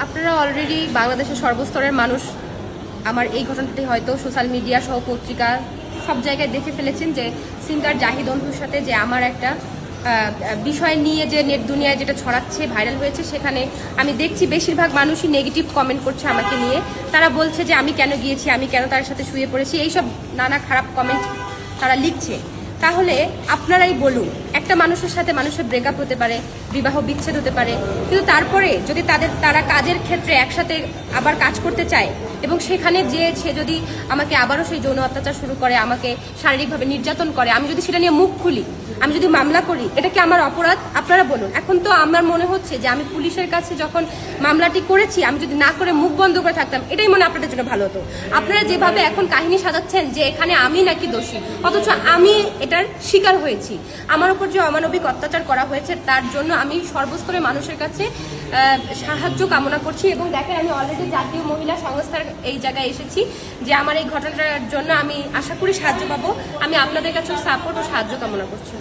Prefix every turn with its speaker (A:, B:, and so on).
A: আপনারা অলরেডি বাংলাদেশের সর্বস্তরের মানুষ আমার এই ঘটনাটি হয়তো সোশ্যাল মিডিয়া সহ পত্রিকা সব জায়গায় দেখে ফেলেছেন যে সিঙ্গার জাহিদ অন্ধুর সাথে যে আমার একটা বিষয় নিয়ে যে নেট দুনিয়ায় যেটা ছড়াচ্ছে ভাইরাল হয়েছে, সেখানে আমি দেখছি বেশিরভাগ মানুষই নেগেটিভ কমেন্ট করছে আমাকে নিয়ে। তারা বলছে যে আমি কেন গিয়েছি, আমি কেন তার সাথে শুয়ে পড়েছি, এইসব নানা খারাপ কমেন্ট তারা লিখছে। তাহলে আপনারাই বলুন, একটা মানুষের সাথে মানুষের ব্রেকআপ হতে পারে, বিবাহ বিচ্ছেদ হতে পারে, কিন্তু তারপরে যদি তারা কাজের ক্ষেত্রে একসাথে আবার কাজ করতে চায় এবং সেখানে যে সে যদি আমাকে আবারও সেই যৌন অত্যাচার শুরু করে, আমাকে শারীরিকভাবে নির্যাতন করে, আমি যদি সেটা নিয়ে মুখ খুলি, আমি যদি মামলা করি, এটা কি আমার অপরাধ? আপনারা বলুন। এখন তো আমার মনে হচ্ছে যে আমি পুলিশের কাছে যখন মামলাটি করেছি, আমি যদি না করে মুখ বন্ধ করে থাকতাম, এটাই মনে আপনাদের জন্য ভালো হতো। আপনারা যেভাবে এখন কাহিনী সাজাচ্ছেন যে এখানে আমি নাকি দোষী, অথচ আমি এটার শিকার হয়েছি। আমার উপর যে অমানবিক অত্যাচার করা হয়েছে তার জন্য আমি সর্বস্তরের মানুষের কাছে সাহায্য কামনা করছি। এবং দেখেন, আমি অলরেডি জাতীয় মহিলা সংস্থার এই জায়গায় এসেছি যে আমার এই ঘটনাটার জন্য আমি আশা করি সাহায্য পাবো। আমি আপনাদের কাছে সাপোর্ট ও সাহায্য কামনা করছি।